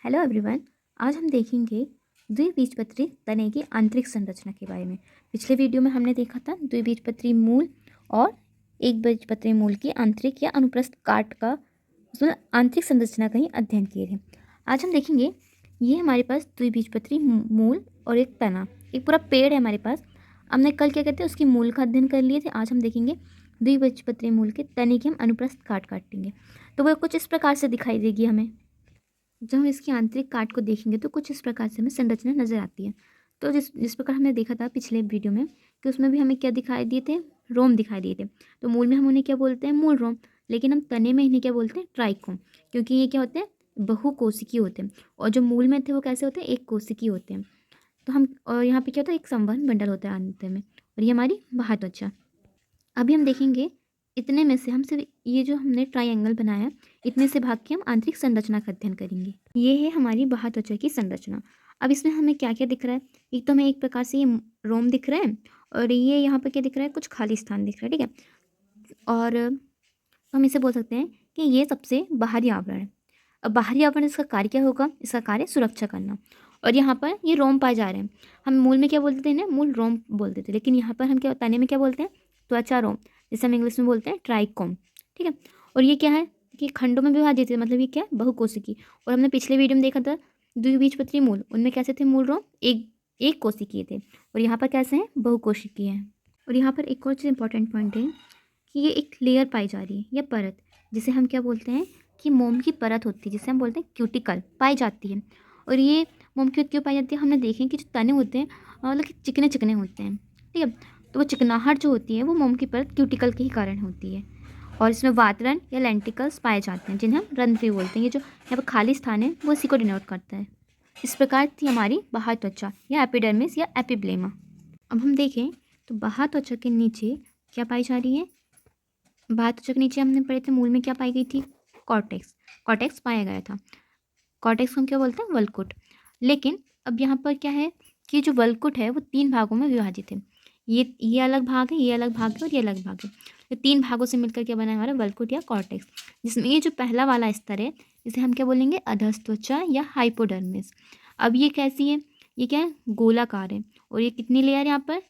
Hello everyone. आज हम देखेंगे द्विबीजपत्री तने की आंतरिक संरचना के बारे में। पिछले वीडियो में हमने देखा था द्विबीजपत्री मूल और एक बीजपत्री मूल की आंतरिक या अनुप्रस्थ काट का उसमें आंतरिक संरचना का ही अध्ययन किए थे। आज हम देखेंगे ये हमारे पास द्विबीजपत्री मूल और एक तना, एक पूरा पेड़ है हमारे पास। हमने कल क्या कहते हैं उसकी मूल का अध्ययन कर लिए थे। आज हम देखेंगे द्विबीजपत्री मूल के तने की हम अनुप्रस्थ काट काटेंगे, तो वह कुछ इस प्रकार से दिखाई देगी हमें। जब हम इसकी आंतरिक काट को देखेंगे तो कुछ इस प्रकार से हमें संरचना नजर आती है। तो जिस जिस प्रकार हमने देखा था पिछले वीडियो में कि उसमें भी हमें क्या दिखाई दिए थे, रोम दिखाई दिए थे। तो मूल में हम उन्हें क्या बोलते हैं, मूल रोम। लेकिन हम तने में इन्हें क्या बोलते हैं, ट्राइकोम, क्योंकि ये क्या होते हैं, बहुकोशिकी होते हैं। और जो मूल में थे वो कैसे होते हैं, एक कोशिकी होते हैं। तो हम और यहाँ पे क्या होता है, एक संवहन बंडल होता है अंत में, और ये हमारी बाह्य त्वचा। अभी हम देखेंगे इतने में से हम सिर्फ ये जो हमने ट्रायंगल बनाया, इतने से भाग के हम आंतरिक संरचना का अध्ययन करेंगे। ये है हमारी बाह्य त्वचा की संरचना। अब इसमें हमें क्या क्या दिख रहा है, एक तो हमें एक प्रकार से ये रोम दिख रहा है, और ये यहाँ पर क्या दिख रहा है, कुछ खाली स्थान दिख रहा है, ठीक है। और हम इसे बोल सकते हैं कि ये सबसे बाहरी आवरण है। अब बाहरी आवरण, इसका कार्य क्या होगा, इसका कार्य सुरक्षा करना। और यहाँ पर ये रोम पाए जा रहे हैं। हम मूल में क्या बोलते थे ना, मूल रोम बोलते थे, लेकिन यहाँ पर हम क्या तने में क्या बोलते हैं, त्वचा रोम, जिसे हम इंग्लिश में बोलते हैं ट्राइकोम, ठीक है। और ये क्या है कि खंडों में विभाजित है, मतलब ये क्या है, बहुकोशिकी। और हमने पिछले वीडियो में देखा था द्विबीजपत्री मूल, उनमें कैसे थे मूल रोम, एक कोशिकीय थे, और यहाँ पर कैसे हैं, बहुकोशिकीय हैं। और यहाँ पर एक और चीज़ इंपॉर्टेंट पॉइंट है कि ये एक लेयर पाई जा रही है या परत, जिसे हम क्या बोलते हैं कि मोम की परत होती है, जिसे हम बोलते हैं क्यूटिकल, पाई जाती है। और ये मोम की क्यों पाई जाती है, हमने देखे कि जो तने होते हैं मतलब कि चिकने चिकने होते हैं, ठीक है। तो वो चिकनाहट जो होती है वो मोम की परत क्यूटिकल के ही कारण होती है। और इसमें वातरन या लेंटिकल्स पाए जाते हैं, जिन्हें हम रंध्र बोलते हैं। ये जो यहाँ पर खाली स्थान है वो इसी को डिनोट करता है। इस प्रकार थी हमारी बाह्य त्वचा या एपिडर्मिस या एपिब्लेमा। अब हम देखें तो बाह्य त्वचा के नीचे क्या पाई जा रही है, बाह्य त्वचा के नीचे हमने पढ़े थे मूल में क्या पाई गई थी, कॉर्टेक्स। कॉर्टेक्स पाया गया था। कॉर्टेक्स को हम क्या बोलते हैं, वल्कुट। लेकिन अब यहाँ पर क्या है कि जो वल्कुट है वो 3 भागों में विभाजित है। ये अलग भाग है, ये अलग भाग है, और ये अलग भाग है। तो 3 भागों से मिलकर क्या बना है हमारा वल्कुट या कॉर्टेक्स, जिसमें ये जो पहला वाला स्तर है इसे हम क्या बोलेंगे, अधस त्वचा या हाइपोडर्मिस। अब ये कैसी है, ये क्या है, गोलाकार है। और ये कितनी लेयर है यहाँ पर,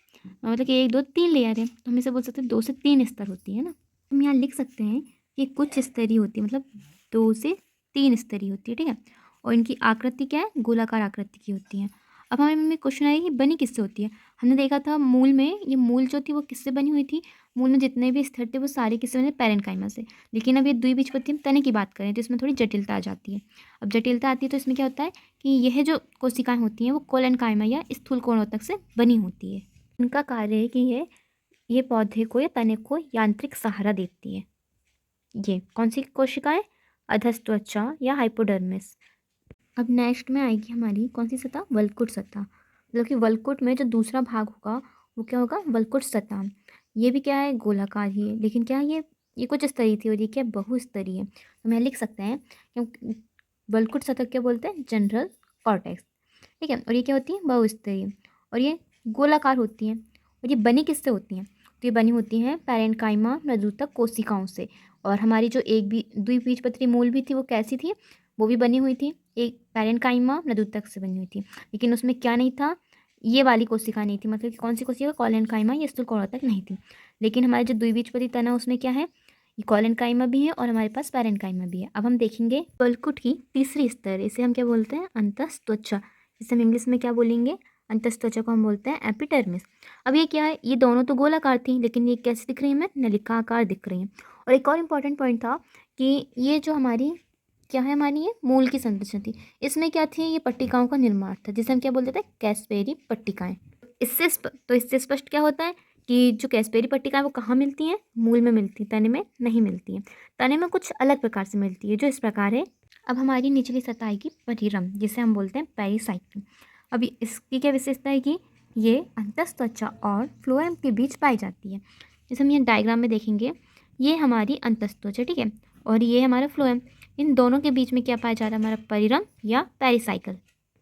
मतलब कि 1 2 3 लेयर है। तो हम इसे बोल सकते हैं 2 से 3 स्तर होती है ना। हम यहाँ लिख सकते हैं कि कुछ स्तरीय होती है, मतलब 2 से 3 स्तरीय होती है, ठीक है। और इनकी आकृति क्या है, गोलाकार आकृति की होती है। अब हमें में क्वेश्चन आया कि बनी किससे होती है। हमने देखा था मूल में, ये मूल जो थी वो किससे बनी हुई थी, मूल में जितने भी स्तर थे वो सारे किससे बने, पैरेन्काइमा से। लेकिन अब ये द्विबीजपत्री हम तने की बात करें तो इसमें थोड़ी जटिलता आ जाती है। अब जटिलता आती है तो इसमें क्या होता है कि यह जो कोशिकाएं होती हैं वो कोलेनकाइमा या स्थूल कोणोतक से बनी होती है। इनका कार्य है कि ये पौधे को या तने को यांत्रिक सहारा देती है। ये कौन सी कोशिकाएं, अधस त्वचा या हाइपोडर्मिस। अब नेक्स्ट में आएगी हमारी कौन सी सतह, वल्कुट सतह। मतलब कि वल्कुट में जो दूसरा भाग होगा वो क्या होगा, वल्कुट सतह। ये भी क्या है, गोलाकार ही है, लेकिन क्या है ये कुछ स्तरीय थी, और ये क्या बहुस्तरीय है। तो मैं लिख सकते हैं क्योंकि वल्कुट सतह क्या बोलते हैं, जनरल कॉर्टेक्स, ठीक है। और ये क्या होती है, बहुस्तरीय, और ये गोलाकार होती हैं। और ये बनी किससे होती हैं, तो ये बनी होती हैं पैरेन्काइमा मृदुतक कोशिकाओं से। और हमारी जो एक भी द्विबीजपत्री मूल भी थी वो कैसी थी, वो भी बनी हुई थी, एक पैरेन्काइमा मृदुतक से बनी हुई थी। लेकिन उसमें क्या नहीं था, ये वाली कोशिका नहीं थी, मतलब कि कौन सी कोशिका, कोलेनकाइमा या स्थूलकोणोतक नहीं थी। लेकिन हमारे जो द्विबीजपत्री तना उसमें क्या है, ये कोलेनकाइमा भी है और हमारे पास पैरेन्काइमा भी है। अब हम देखेंगे वल्कुट की तीसरी स्तर, इसे हम क्या बोलते हैं, अंतःत्वचा। इसे हम इंग्लिश में क्या बोलेंगे, अंतःत्वचा को हम बोलते हैं एपिडर्मिस। अब ये क्या है, ये दोनों तो गोलाकार थी, लेकिन ये कैसे दिख रही है, हमें नलिकाकार दिख रही हैं। और एक और इम्पॉर्टेंट पॉइंट था कि ये जो हमारी क्या है, हमारी ये मूल की संरचना थी, इसमें क्या थी, ये पट्टिकाओं का निर्माण था, जिसे हम क्या बोलते थे, कैस्पेरी पट्टिकाएं। इससे स्पष्ट क्या होता है कि जो कैस्पेरी पट्टिकाएं वो कहाँ मिलती हैं, मूल में मिलती हैं, तने में नहीं मिलती हैं। तने में कुछ अलग प्रकार से मिलती है, जो इस प्रकार है। अब हमारी निचली सतह आएगी परिरम, जिसे हम बोलते हैं पेरिसाइकिल। अभी इसकी क्या विशेषता है कि ये अंतःत्वचा और फ्लोएम के बीच पाई जाती है। जैसे हम ये डायग्राम में देखेंगे, ये हमारी अंतःत्वचा, ठीक है, और ये हमारा फ्लोएम। इन दोनों के बीच में क्या पाया जा रहा है, हमारा परिरम या पेरिसाइकिल।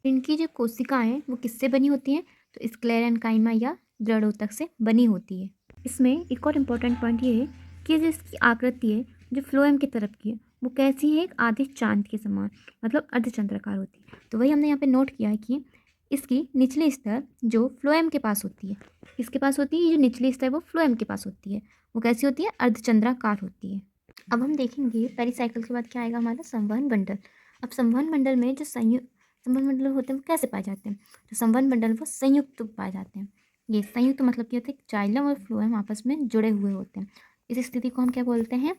इनकी जो कोशिकाएं हैं वो किससे बनी होती हैं, तो स्क्लेरेन्काइमा या जड़ोतक से बनी होती है। इसमें एक और इम्पॉर्टेंट पॉइंट ये है कि जो इसकी आकृति है जो फ्लोएम की तरफ की है वो कैसी है, एक आधे चांद के समान, मतलब अर्धचंद्राकार होती है। तो वही हमने यहाँ पे नोट किया है कि इसकी निचली स्तर जो फ्लोएम के पास होती है, किसके पास होती है, ये जो निचली स्तर वो फ्लोएम के पास होती है, वो कैसी होती है, अर्धचंद्राकार होती है। अब हम देखेंगे पेरिसाइकिल के बाद क्या आएगा हमारा, संवहन मंडल। अब संवहन मंडल में जो संवहन मंडल होते हैं वो कैसे पाए जाते हैं, तो संवहन मंडल वो संयुक्त पाए जाते हैं। ये संयुक्त मतलब क्या होता है, जाइलम और फ्लोएम आपस में जुड़े हुए होते हैं। इस स्थिति को हम क्या बोलते हैं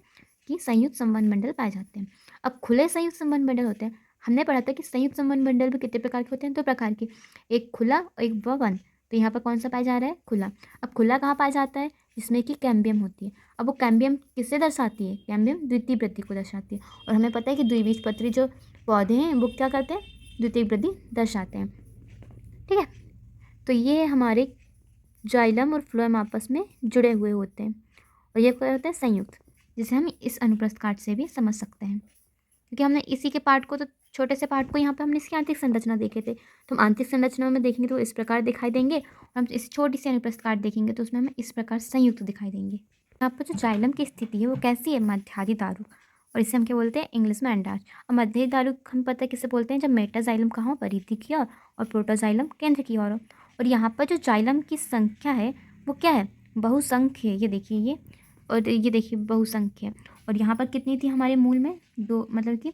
कि संयुक्त संवहन मंडल पाए जाते हैं। अब खुले संयुक्त संवहन मंडल होते हैं, हमने पढ़ा था कि संयुक्त संवहन मंडल भी कितने प्रकार के होते हैं, 2 प्रकार के, एक खुला और एक बंद। तो यहाँ पर कौन सा पाया जा रहा है, खुला। अब खुला कहाँ पाया जाता है, जिसमें कि कैम्बियम होती है। अब वो कैम्बियम किससे दर्शाती है, कैम्बियम द्वितीय वृद्धि को दर्शाती है। और हमें पता है कि द्विबीजपत्री जो पौधे हैं वो क्या करते हैं, द्वितीय वृद्धि दर्शाते हैं। ठीक है, तो ये हमारे जाइलम और फ्लोएम आपस में जुड़े हुए होते हैं, और ये क्या होता है, संयुक्त, जिसे हम इस अनुप्रस्थ काट से भी समझ सकते हैं, क्योंकि हमने इसी के पार्ट को, तो छोटे से पार्ट को यहाँ पे हमने इसकी आंतरिक संरचना देखे थे। तो हम आंतरिक संरचना में देखेंगे तो इस प्रकार दिखाई देंगे, और हम इस छोटी सी अनुप्रस्थ काट देखेंगे तो उसमें हमें इस प्रकार संयुक्त दिखाई देंगे। यहाँ पर जो जाइलम की स्थिति है वो कैसी है, मध्यादि दारू, और इसे हम क्या बोलते हैं, इंग्लिश में अंडाश। और मध्य दारू हम पता है किसे बोलते हैं, जब मेटाजाइलम कहाँ हो, परिधि की ओर, और प्रोटोजाइलम केंद्र की ओर हो। और यहाँ पर जो जाइलम की संख्या है वो क्या है, बहुसंख्य है। ये देखिए ये, और ये देखिए बहुसंख्य है। और यहाँ पर कितनी थी हमारे मूल में, 2, मतलब कि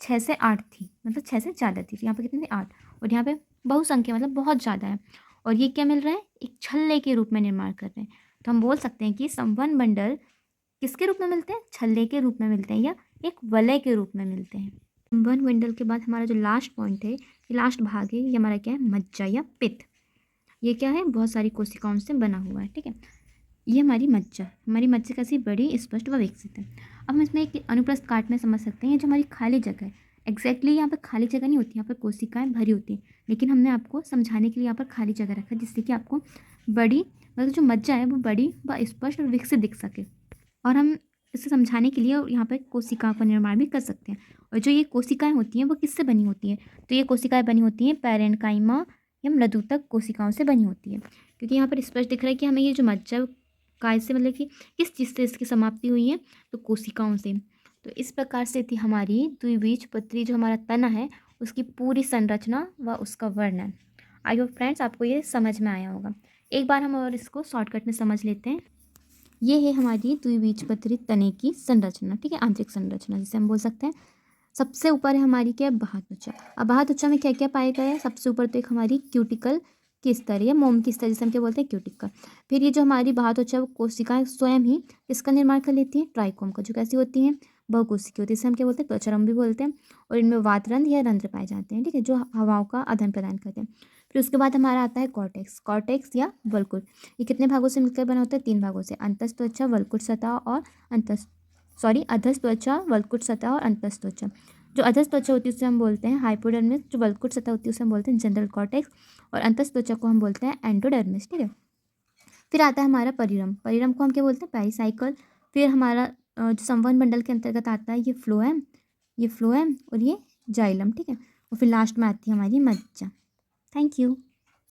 6 से 8 थी, मतलब 6 से ज़्यादा थी। तो यहाँ पर कितनी थी, 8, और यहाँ पे बहुसंख्या मतलब बहुत ज़्यादा है। और ये क्या मिल रहा है, एक छल्ले के रूप में निर्माण कर रहे हैं। तो हम बोल सकते हैं कि संवहन मंडल किसके रूप में मिलते हैं, छल्ले के रूप में मिलते हैं, या एक वलय के रूप में मिलते हैं। संवहन मंडल के बाद हमारा जो लास्ट पॉइंट है, ये लास्ट भाग है, ये हमारा क्या है, मज्जा या पित्त। ये क्या है, बहुत सारी कोशिकाओं से बना हुआ है। ठीक है, ये हमारी मज्जा कैसी, बड़ी, स्पष्ट व विकसित है। अब हम इसमें एक अनुप्रस्थ काट में समझ सकते हैं, जो हमारी खाली जगह है, एग्जैक्टली यहाँ पर खाली जगह नहीं होती, यहाँ पर कोशिकाएं भरी होती हैं, लेकिन हमने आपको समझाने के लिए यहाँ पर खाली जगह रखा है, जिससे कि आपको बड़ी, मतलब जो मज्जा है वो बड़ी व स्पष्ट और विकसित दिख सके। और हम इसे समझाने के लिए यहाँ पर कोशिकाओं का निर्माण भी कर सकते हैं। और जो ये कोशिकाएं होती हैं वो किससे बनी होती हैं, तो ये कोशिकाएं बनी होती हैं पैरेन्काइमा या मृदुतक कोशिकाओं से बनी होती है। क्योंकि यहाँ पर स्पष्ट दिख रहा है कि हमें ये जो मज्जा काय से, मतलब कि किस चीज़ से इसकी समाप्ति हुई है, तो कोशिकाओं से। तो इस प्रकार से थी हमारी द्विबीजपत्री जो हमारा तना है उसकी पूरी संरचना व उसका वर्णन। आई होप फ्रेंड्स आपको ये समझ में आया होगा। एक बार हम और इसको शॉर्टकट में समझ लेते हैं। ये है हमारी द्विबीजपत्री तने की संरचना, ठीक है, आंतरिक संरचना जिसे हम बोल सकते हैं। सबसे ऊपर है हमारी क्या, बाह्य त्वचा। अब बाह्य त्वचा में क्या क्या पाया गया है, सबसे ऊपर तो एक हमारी क्यूटिकल की स्तर या मोम की स्तर, जिसे हम क्या बोलते हैं, क्यूटिकल। फिर ये जो हमारी बाह्य त्वचा वो कोशिकाएं स्वयं ही इसका निर्माण कर लेती हैं, ट्राइकोम का, जो कैसी होती हैं, बहुकोशिकीय होती है, इसे हम क्या बोलते हैं, त्वचारंभ भी बोलते हैं। और इनमें वातरंध्र या रंध्र पाए जाते हैं, ठीक है, जो हवाओं का आदान प्रदान करते हैं। फिर उसके बाद हमारा आता है कॉर्टेक्स या वल्कुट। ये कितने भागों से मिलकर बना होता है, 3 भागों से, अंतस्थ त्वचा, वल्कुट सतह और अधस्थ त्वचा, वल्कुट सतह और अंतस्थ त्वचा। जो अधस्थ त्वचा होती है उसे हम बोलते हैं हाइपोडर्मिस, जो वल्कुट सतह होती है उसे हम बोलते हैं जनरल कॉर्टेक्स, और अंतस्थ त्वचा को हम बोलते हैं एंडोडर्मिस। ठीक है, फिर आता है हमारा परिरम को हम क्या बोलते हैं, पेरिसाइकल। फिर हमारा जो संवहन मंडल के अंतर्गत आता है ये फ्लोएम और ये जाइलम। ठीक है, और फिर लास्ट में आती है हमारी मज्जा। Thank you.